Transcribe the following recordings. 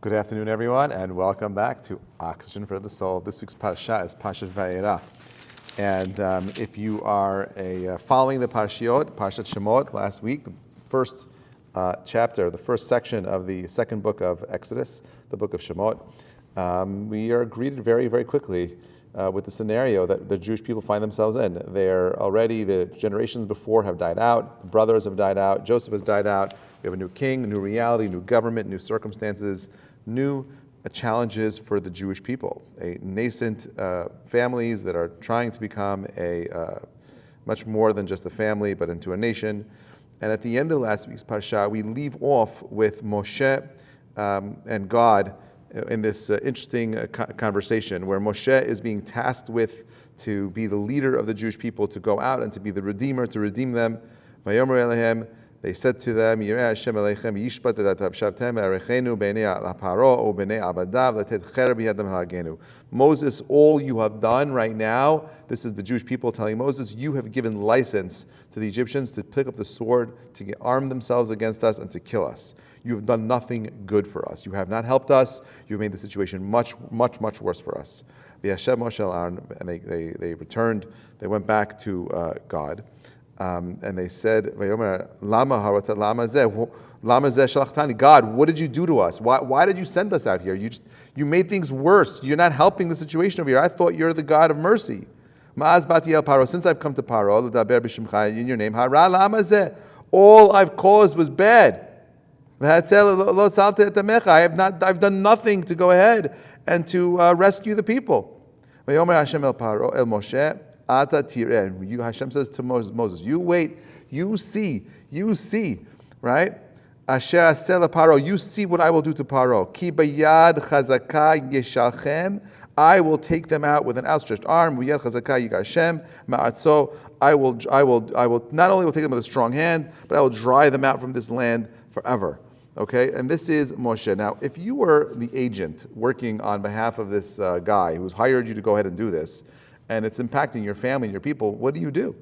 Good afternoon, everyone, and welcome back to Oxygen for the Soul. This week's Parashat is Perashat Va'era. And if you are following the Parashiot, Perashat Shemot, last week, the first chapter, the first section of the second book of Exodus, the book of Shemot, we are greeted very, very quickly with the scenario that the Jewish people find themselves in. The generations before have died out, the brothers have died out, Joseph has died out, we have a new king, a new reality, new government, new circumstances, new challenges for the Jewish people. A nascent families that are trying to become much more than just a family, but into a nation. And at the end of last week's Parsha, we leave off with Moshe and God in this interesting conversation where Moshe is being tasked with to be the leader of the Jewish people, to go out and to be the redeemer, to redeem them. Vayomer Elohem, they said to them, Yireh Hashem Elechem Yishpat Edav Shavtem Erechenu B'nei Paro O B'nei Abadav Letet Cher B'yadam Hagenu. Moses, all you have done right now, this is the Jewish people telling Moses, you have given license to the Egyptians to pick up the sword, to arm themselves against us, and to kill us. You have done nothing good for us. You have not helped us. You have made the situation much, much, much worse for us. And they returned, they went back to God. And they said, God, what did you do to us? Why did you send us out here? You made things worse. You're not helping the situation over here. I thought you're the God of mercy. Since I've come to Paro, in your name, all I've caused was bad. I've done nothing to go ahead and to rescue the people. Hashem says to Moses, you wait, you see, right? Asher aseh leParo, you see what I will do to Paro. Ki bayad chazaka yeshalchem, I will take them out with an outstretched arm. Bayad chazaka yigashem ma'artzo, I will not only will take them with a strong hand, but I will drive them out from this land forever. Okay, and this is Moshe. Now, if you were the agent working on behalf of this guy who's hired you to go ahead and do this, and it's impacting your family and your people, what do?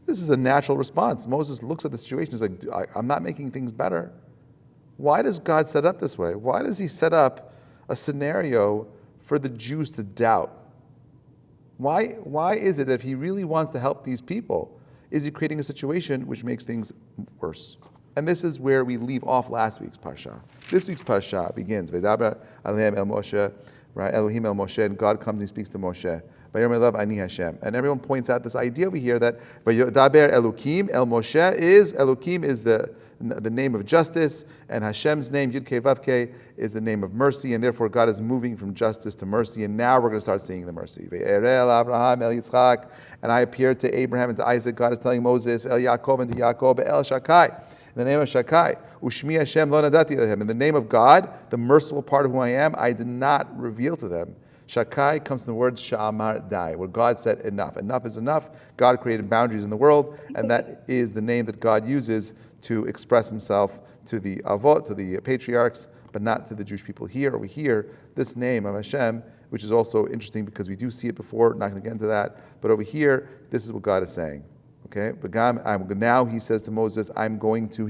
This is a natural response. Moses looks at the situation, he's like, I'm not making things better. Why does God set up this way? Why does he set up a scenario for the Jews to doubt? Why is it that if he really wants to help these people, is he creating a situation which makes things worse? And this is where we leave off last week's Parsha. This week's Parsha begins, V'daber Alehem el Moshe, right? Elohim el Moshe, and God comes and he speaks to Moshe. And everyone points out this idea over here that V'daber Elokim el Moshe is the name of justice, and Hashem's name, Yud Kei Vav Kei, is the name of mercy, and therefore God is moving from justice to mercy, and now we're going to start seeing the mercy. Ve'erel Abraham el Yitzchak, and I appeared to Abraham and to Isaac. God is telling Moses, El Yaakov and to Yaakov, El Shakai. In the name of Shakai, Ushmi Hashem lo nadati lehem. In the name of God, the merciful part of who I am, I did not reveal to them. Shakai comes from the word Sha'amar Dai, where God said enough. Enough is enough. God created boundaries in the world, and that is the name that God uses to express himself to the Avot, to the patriarchs, but not to the Jewish people here. Over here, this name of Hashem, which is also interesting because we do see it before, not going to get into that, but over here, this is what God is saying. Okay, now he says to Moses, I'm going to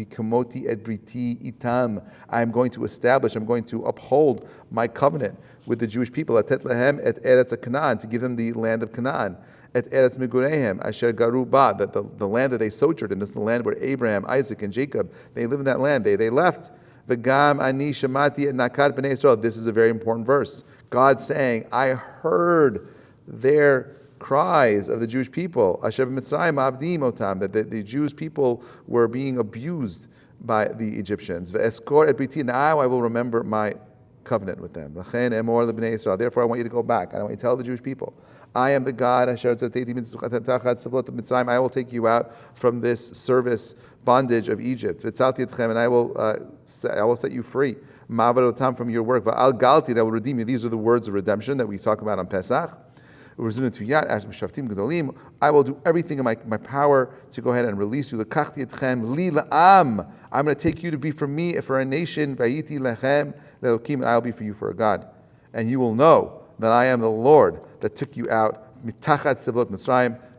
establish, I'm going to uphold my covenant with the Jewish people, Atet lehem et eretz Canaan, to give them the land of Canaan, et eretz migurehem, asher garu ba, that the land that they sojourned in, this is the land where Abraham, Isaac, and Jacob, they live in that land, they left. V'gam ani shamati et nakat b'nei Yisrael. This is a very important verse. God saying, I heard their cries of the Jewish people, Asher b'Mitzrayim avdim otam, that the Jewish people were being abused by the Egyptians. Ve'eskor et briti, now I will remember my covenant with them. V'chen emor lebnei Yisrael, therefore I want you to go back, and I want you to tell the Jewish people, I am the God, Asher tzateti tachat savlot Mitzrayim, I will take you out from this service bondage of Egypt. V'tzalti etchem, and I will set you free. Ma'avarotam, from your work. Va'al galti, and I will redeem you. These are the words of redemption that we talk about on Pesach. I will do everything in my power to go ahead and release you. I'm going to take you to be for me, for a nation, and I will be for you for a God. And you will know that I am the Lord that took you out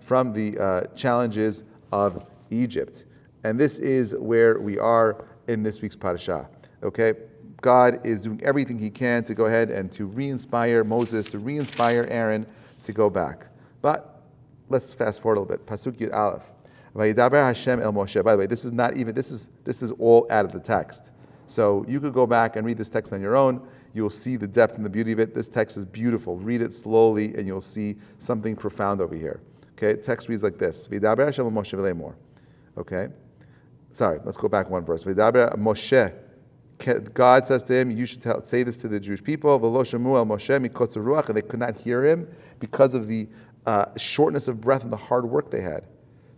from the challenges of Egypt. And this is where we are in this week's parasha. Okay? God is doing everything he can to go ahead and to re-inspire Moses, to re-inspire Aaron to go back. But let's fast forward a little bit. Pasuk Yud Aleph. Vayidaber Hashem el Moshe. By the way, this is all out of the text. So you could go back and read this text on your own. You'll see the depth and the beauty of it. This text is beautiful. Read it slowly, and you'll see something profound over here. Okay, the text reads like this: Vayidaber Hashem el Moshe v'leimor. Okay, sorry. Let's go back one verse. Vayidaber Moshe. God says to him, "You should say this to the Jewish people." V'lo shamu el Moshe mikotzer ruach, and they could not hear him because of the shortness of breath and the hard work they had.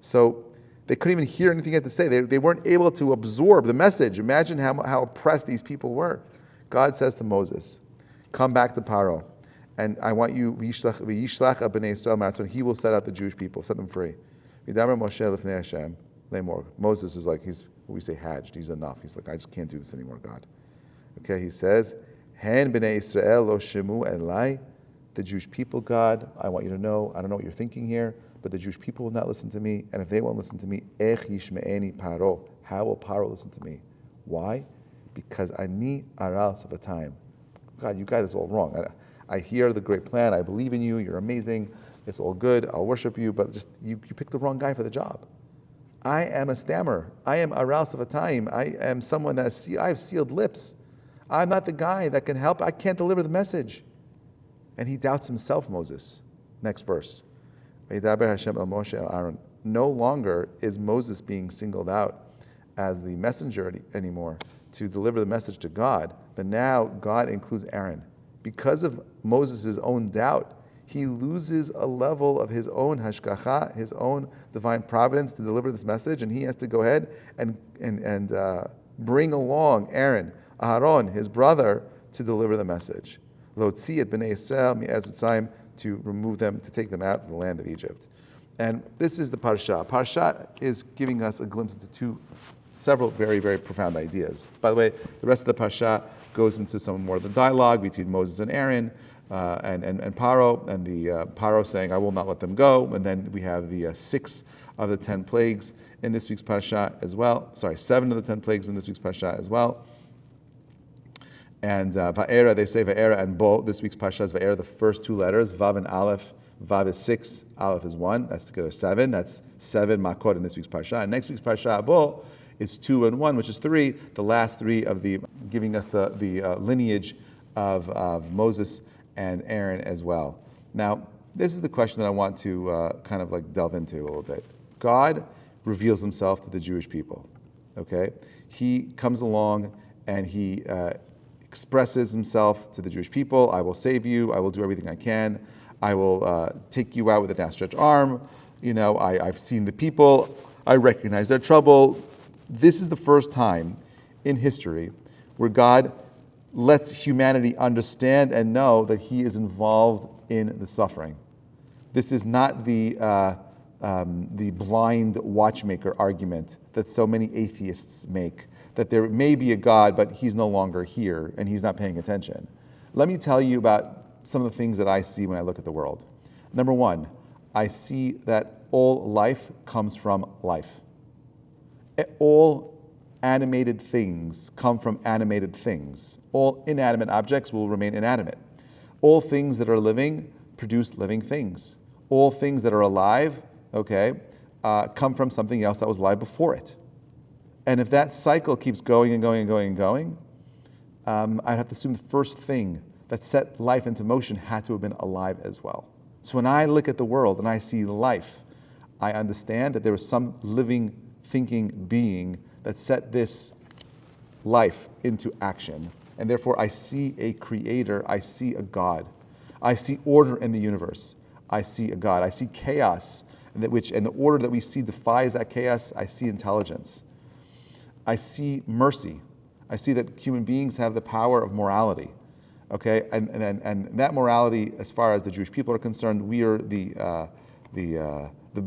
So they couldn't even hear anything he had to say. They weren't able to absorb the message. Imagine how oppressed these people were. God says to Moses, "Come back to Paro, and I want you, v'yishlach b'nei Yisrael ma'atzon." He will set out the Jewish people, set them free. V'yidaber Moshe lifnei Hashem leimor. Moses is like, we say hajj, he's enough. He's like, I just can't do this anymore, God. Okay, he says, "Hen b'nei Yisrael lo shemu elai." The Jewish people, God, I want you to know, I don't know what you're thinking here, but the Jewish people will not listen to me, and if they won't listen to me, ech yishme'eni Paro. How will Paro listen to me? Why? Because ani aral savatayim. God, you got this all wrong. I hear the great plan. I believe in you. You're amazing. It's all good. I'll worship you, but just you picked the wrong guy for the job. I am a stammerer. I am aral savatayim. I am someone I have sealed lips. I'm not the guy that can help. I can't deliver the message. And he doubts himself, Moses. Next verse. Vayidaber Hashem el Moshe el Aaron. No longer is Moses being singled out as the messenger anymore to deliver the message to God, but now God includes Aaron. Because of Moses' own doubt, he loses a level of his own hashgacha, his own divine providence to deliver this message, and he has to go ahead and bring along Aaron, his brother, to deliver the message. Lotzi et b'nei Yisrael mi'eretz Mitzrayim, to remove them, to take them out of the land of Egypt. And this is the Parsha. Parsha is giving us a glimpse into several very, very profound ideas. By the way, the rest of the Parsha goes into some more of the dialogue between Moses and Aaron, and Paro, and the Paro saying, "I will not let them go." And then we have the 6 of the 10 plagues in this week's Parsha as well. 7 of the 10 plagues in this week's Parsha as well. And Vaera, they say Vaera and Bo. This week's Parsha is Vaera, the first 2 letters, Vav and Aleph. Vav is 6, Aleph is 1. That's together 7. That's 7 Makot in this week's Parsha. And next week's Parsha, Bo, is 2 and 1, which is 3. The last 3 of the giving us the lineage of Moses and Aaron as well. Now, this is the question that I want to kind of like delve into a little bit. God reveals himself to the Jewish people. Okay, he comes along and he expresses himself to the Jewish people. I will save you. I will do everything I can. I will take you out with an outstretched arm. You know, I've seen the people. I recognize their trouble. This is the first time in history where God lets humanity understand and know that he is involved in the suffering. This is not the blind watchmaker argument that so many atheists make, that there may be a God, but he's no longer here and he's not paying attention. Let me tell you about some of the things that I see when I look at the world. Number 1, I see that all life comes from life. All animated things come from animated things. All inanimate objects will remain inanimate. All things that are living produce living things. All things that are alive, come from something else that was alive before it. And if that cycle keeps going and going and going and going, I'd have to assume the first thing that set life into motion had to have been alive as well. So when I look at the world and I see life, I understand that there was some living, thinking being that set this life into action. And therefore I see a creator, I see a God. I see order in the universe. I see a God. I see chaos, and the order that we see defies that chaos. I see intelligence. I see mercy. I see that human beings have the power of morality. Okay, and that morality, as far as the Jewish people are concerned, we are the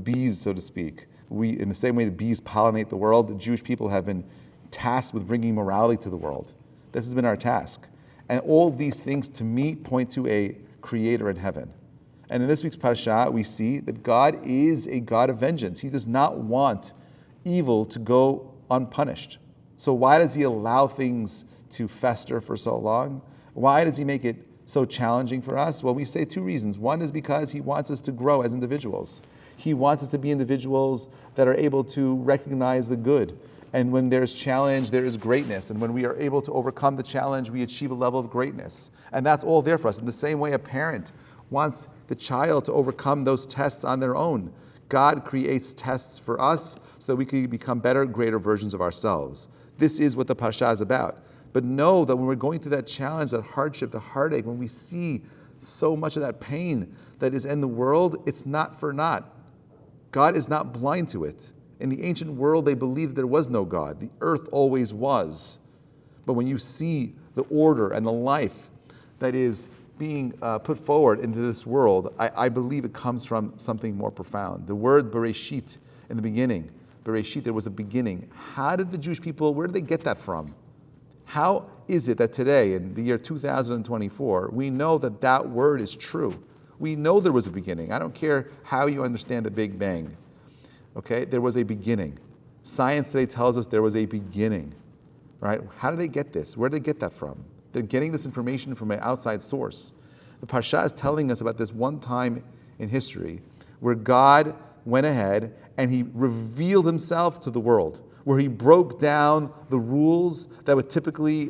bees, so to speak. We, in the same way the bees pollinate the world, the Jewish people have been tasked with bringing morality to the world. This has been our task. And all these things, to me, point to a creator in heaven. And in this week's parasha, we see that God is a God of vengeance. He does not want evil to go unpunished. So why does he allow things to fester for so long? Why does he make it so challenging for us? Well, we say two reasons. One is because he wants us to grow as individuals. He wants us to be individuals that are able to recognize the good. And when there's challenge, there is greatness. And when we are able to overcome the challenge, we achieve a level of greatness. And that's all there for us. In the same way a parent wants the child to overcome those tests on their own, God creates tests for us so that we can become better, greater versions of ourselves. This is what the Parsha is about. But know that when we're going through that challenge, that hardship, the heartache, when we see so much of that pain that is in the world, it's not for naught. God is not blind to it. In the ancient world, they believed there was no God. The earth always was. But when you see the order and the life that is being put forward into this world, I believe it comes from something more profound. The word Bereshit, in the beginning, Bereshit, there was a beginning. How did the Jewish people, where did they get that from? How is it that today, in the year 2024, we know that that word is true? We know there was a beginning. I don't care how you understand the Big Bang. Okay, there was a beginning. Science today tells us there was a beginning, right? How did they get this? Where did they get that from? They're getting this information from an outside source. The Parsha is telling us about this one time in history where God went ahead and he revealed himself to the world, where he broke down the rules that would typically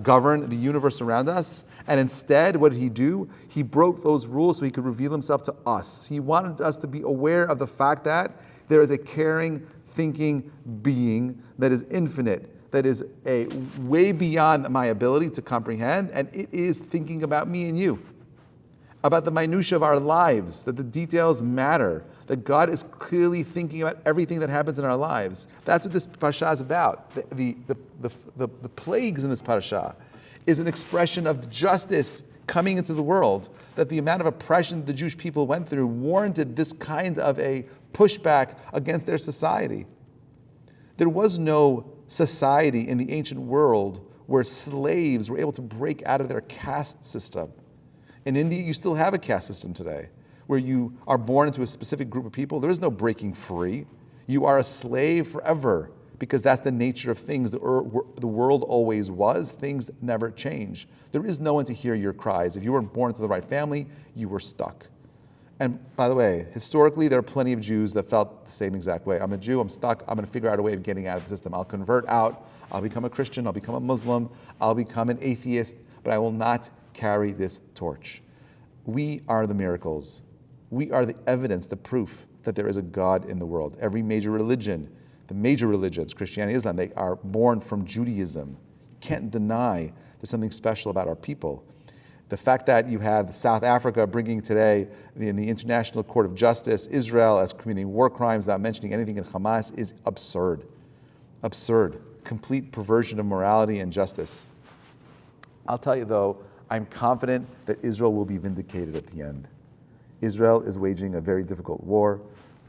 govern the universe around us. And instead, what did he do? He broke those rules so he could reveal himself to us. He wanted us to be aware of the fact that there is a caring, thinking being that is infinite, that is a way beyond my ability to comprehend, and it is thinking about me and you, about the minutiae of our lives, that the details matter, that God is clearly thinking about everything that happens in our lives. That's what this parasha is about. The plagues in this parasha is an expression of justice coming into the world, that the amount of oppression the Jewish people went through warranted this kind of a pushback against their society. There was no society in the ancient world where slaves were able to break out of their caste system. In India, you still have a caste system today, where you are born into a specific group of people. There is no breaking free. You are a slave forever, because that's the nature of things. The world always was. Things never change. There is no one to hear your cries. If you weren't born into the right family, you were stuck. And by the way, historically, there are plenty of Jews that felt the same exact way. I'm a Jew, I'm stuck, I'm going to figure out a way of getting out of the system. I'll convert out, I'll become a Christian, I'll become a Muslim, I'll become an atheist, but I will not carry this torch. We are the miracles. We are the evidence, the proof that there is a God in the world. Every major religion, the major religions, Christianity, Islam, they are born from Judaism. You can't deny there's something special about our people. The fact that you have South Africa bringing today in the International Court of Justice Israel as committing war crimes without mentioning anything in Hamas is absurd. Absurd. Complete perversion of morality and justice. I'll tell you though, I'm confident that Israel will be vindicated at the end. Israel is waging a very difficult war.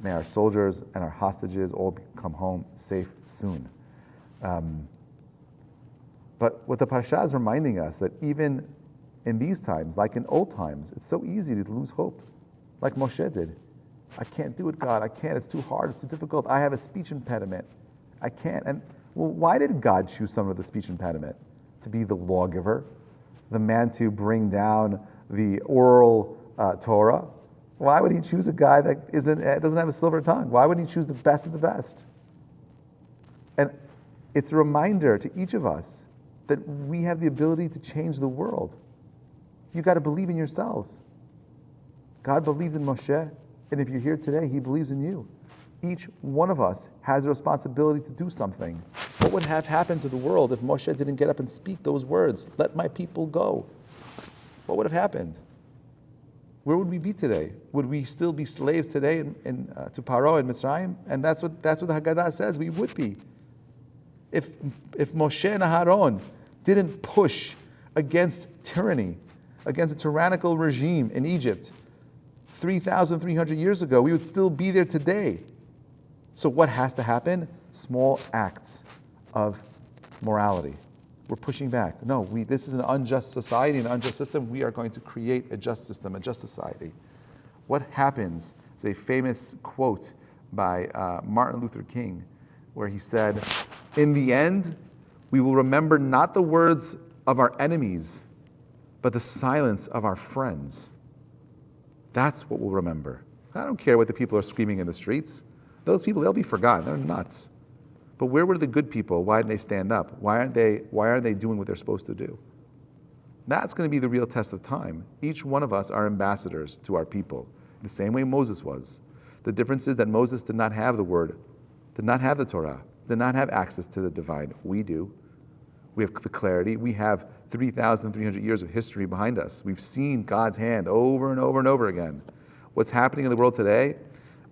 May our soldiers and our hostages all come home safe soon. But what the Parsha is reminding us that even in these times, like in old times, it's so easy to lose hope, like Moshe did. I can't do it, God. I can't. It's too hard. It's too difficult. I have a speech impediment. I can't. And well, why did God choose someone with a speech impediment? To be the lawgiver, the man to bring down the oral Torah? Why would he choose a guy that doesn't have a silver tongue? Why would he choose the best of the best? And it's a reminder to each of us that we have the ability to change the world. You got to believe in yourselves. God believed in Moshe, and if you're here today, he believes in you. Each one of us has a responsibility to do something. What would have happened to the world if Moshe didn't get up and speak those words, let my people go? What would have happened? Where would we be today? Would we still be slaves today to Paro and Mitzrayim? And that's what the Haggadah says, we would be. If Moshe and Aharon didn't push against tyranny, against a tyrannical regime in Egypt 3,300 years ago, we would still be there today. So what has to happen? Small acts of morality. We're pushing back. No, this is an unjust society, an unjust system. We are going to create a just system, a just society. What happens is a famous quote by Martin Luther King, where he said, in the end, We will remember not the words of our enemies, but the silence of our friends. That's what we'll remember. I don't care what the people are screaming in the streets. Those people, they'll be forgotten. They're nuts. But where were the good people? Why didn't they stand up? Why aren't they doing what they're supposed to do? That's going to be the real test of time. Each one of us are ambassadors to our people, the same way Moses was. The difference is that Moses did not have the word, did not have the Torah, did not have access to the divine. We do. We have the clarity. We have 3,300 years of history behind us. We've seen God's hand over and over and over again. What's happening in the world today,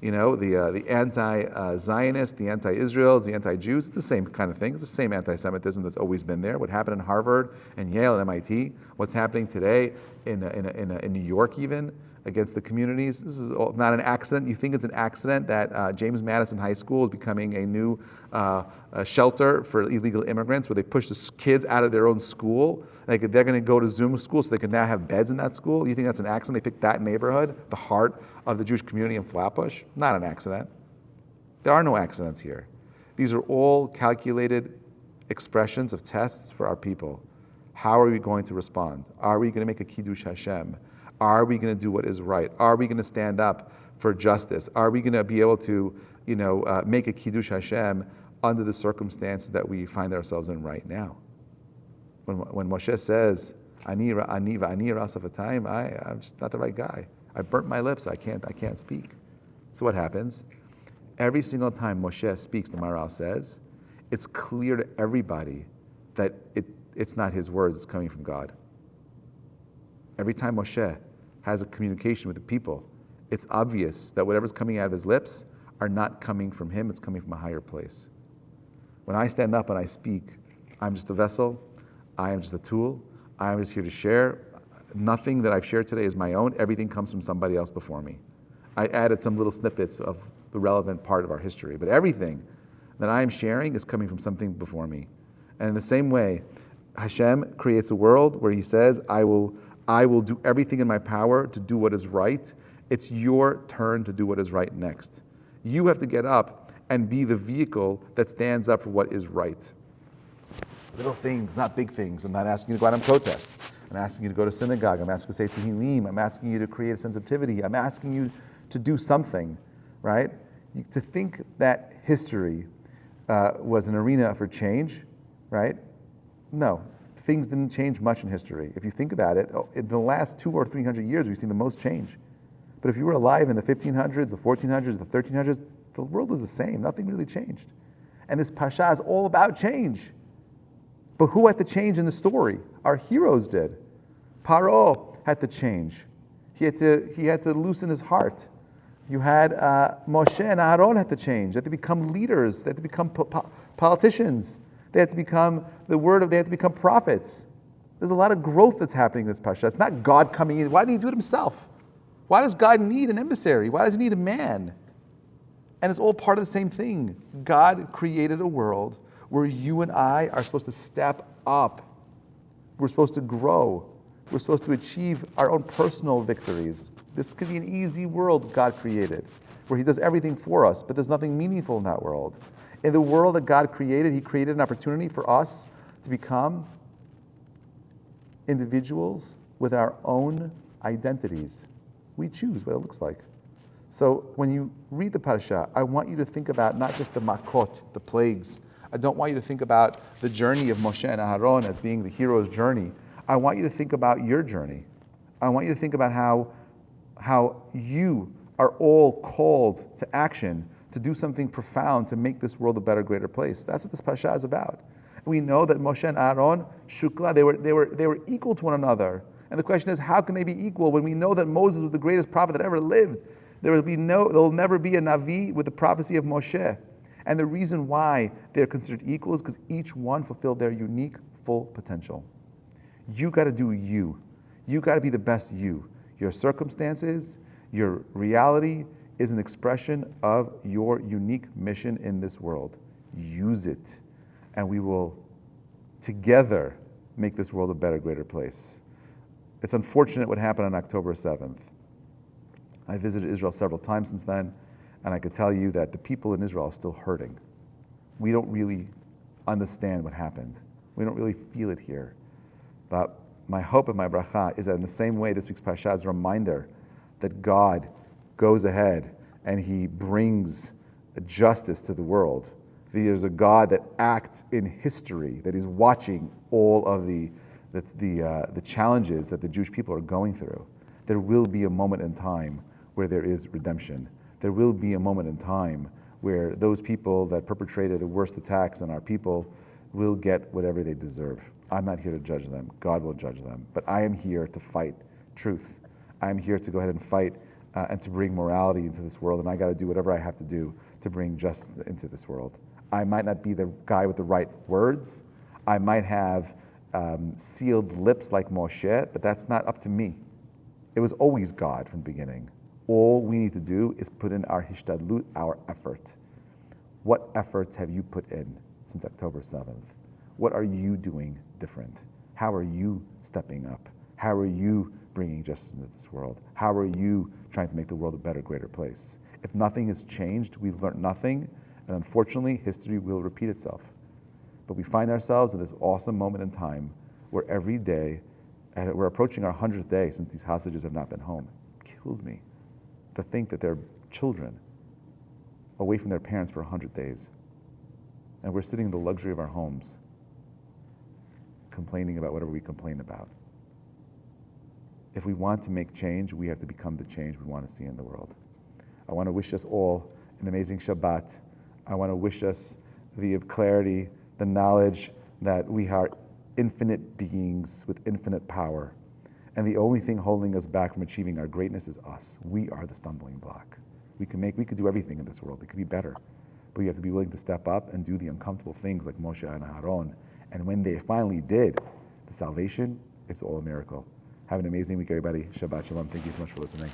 the anti-Zionists, the anti-Israels, the anti-Jews, it's the same kind of thing. It's the same anti-Semitism that's always been there. What happened in Harvard and Yale and MIT, what's happening today in New York even, against the communities. This is not an accident. You think it's an accident that James Madison High School is becoming a new shelter for illegal immigrants where they push the kids out of their own school. They're going to go to Zoom school so they can now have beds in that school. You think that's an accident? They picked that neighborhood, the heart of the Jewish community in Flatbush? Not an accident. There are no accidents here. These are all calculated expressions of tests for our people. How are we going to respond? Are we going to make a Kiddush Hashem? Are we going to do what is right? Are we going to stand up for justice? Are we going to be able to, make a Kiddush Hashem under the circumstances that we find ourselves in right now? When Moshe says, "Ani rasavatayim," I'm just not the right guy. I burnt my lips. I can't speak. So what happens? Every single time Moshe speaks, the Maharal says, it's clear to everybody that it's not his words. It's coming from God. Every time Moshe has a communication with the people, it's obvious that whatever's coming out of his lips are not coming from him, it's coming from a higher place. When I stand up and I speak, I'm just a vessel, I am just a tool, I am just here to share. Nothing that I've shared today is my own, everything comes from somebody else before me. I added some little snippets of the relevant part of our history, but everything that I am sharing is coming from something before me. And in the same way, Hashem creates a world where he says, I will do everything in my power to do what is right. It's your turn to do what is right next. You have to get up and be the vehicle that stands up for what is right. Little things, not big things. I'm not asking you to go out and protest. I'm asking you to go to synagogue. I'm asking you to say Tehillim. I'm asking you to create a sensitivity. I'm asking you to do something, right? To think that history was an arena for change, right? No. Things didn't change much in history. If you think about it, in the last 200 or 300 years, we've seen the most change. But if you were alive in the 1500s, the 1400s, the 1300s, the world was the same. Nothing really changed. And this Pasha is all about change. But who had to change in the story? Our heroes did. Paro had to change. He had to loosen his heart. You had Moshe and Aaron had to change. They had to become leaders. They had to become politicians. They had to become they had to become prophets. There's a lot of growth that's happening in this Pasha. It's not God coming in. Why did he do it himself? Why does God need an emissary? Why does he need a man? And it's all part of the same thing. God created a world where you and I are supposed to step up. We're supposed to grow. We're supposed to achieve our own personal victories. This could be an easy world God created, where he does everything for us, but there's nothing meaningful in that world. In the world that God created, he created an opportunity for us to become individuals with our own identities. We choose what it looks like. So when you read the parasha, I want you to think about not just the makot, the plagues. I don't want you to think about the journey of Moshe and Aaron as being the hero's journey. I want you to think about your journey. I want you to think about how you are all called to action, to do something profound to make this world a better, greater place. That's what this parasha is about. We know that Moshe and Aaron, Shukla, they were equal to one another. And the question is, how can they be equal when we know that Moses was the greatest prophet that ever lived? There will never be a Navi with the prophecy of Moshe. And the reason why they're considered equal is because each one fulfilled their unique, full potential. You got to do you. You got to be the best you. Your circumstances, your reality is an expression of your unique mission in this world. Use it. And we will together make this world a better, greater place. It's unfortunate what happened on October 7th. I visited Israel several times since then, and I could tell you that the people in Israel are still hurting. We don't really understand what happened. We don't really feel it here. But my hope and my bracha is that in the same way this week's parasha is a reminder that God goes ahead and He brings justice to the world. There's a God that acts in history, that is watching all of the challenges that the Jewish people are going through. There will be a moment in time where there is redemption. There will be a moment in time where those people that perpetrated the worst attacks on our people will get whatever they deserve. I'm not here to judge them. God will judge them. But I am here to fight truth. I am here to go ahead and fight and to bring morality into this world, and I got to do whatever I have to do to bring justice into this world. I might not be the guy with the right words. I might have sealed lips like Moshe, but that's not up to me. It was always God from the beginning. All we need to do is put in our hishtadlut, our effort. What efforts have you put in since October 7th? What are you doing different? How are you stepping up? How are you bringing justice into this world? How are you trying to make the world a better, greater place? If nothing has changed, we've learned nothing, and unfortunately, history will repeat itself. But we find ourselves in this awesome moment in time where every day, and we're approaching our 100th day since these hostages have not been home. It kills me to think that there are children away from their parents for 100 days. And we're sitting in the luxury of our homes, complaining about whatever we complain about. If we want to make change, we have to become the change we want to see in the world. I want to wish us all an amazing Shabbat. I want to wish us the clarity, the knowledge that we are infinite beings with infinite power. And the only thing holding us back from achieving our greatness is us. We are the stumbling block. We could do everything in this world. It could be better. But you have to be willing to step up and do the uncomfortable things like Moshe and Aaron. And when they finally did, the salvation, it's all a miracle. Have an amazing week, everybody. Shabbat Shalom. Thank you so much for listening.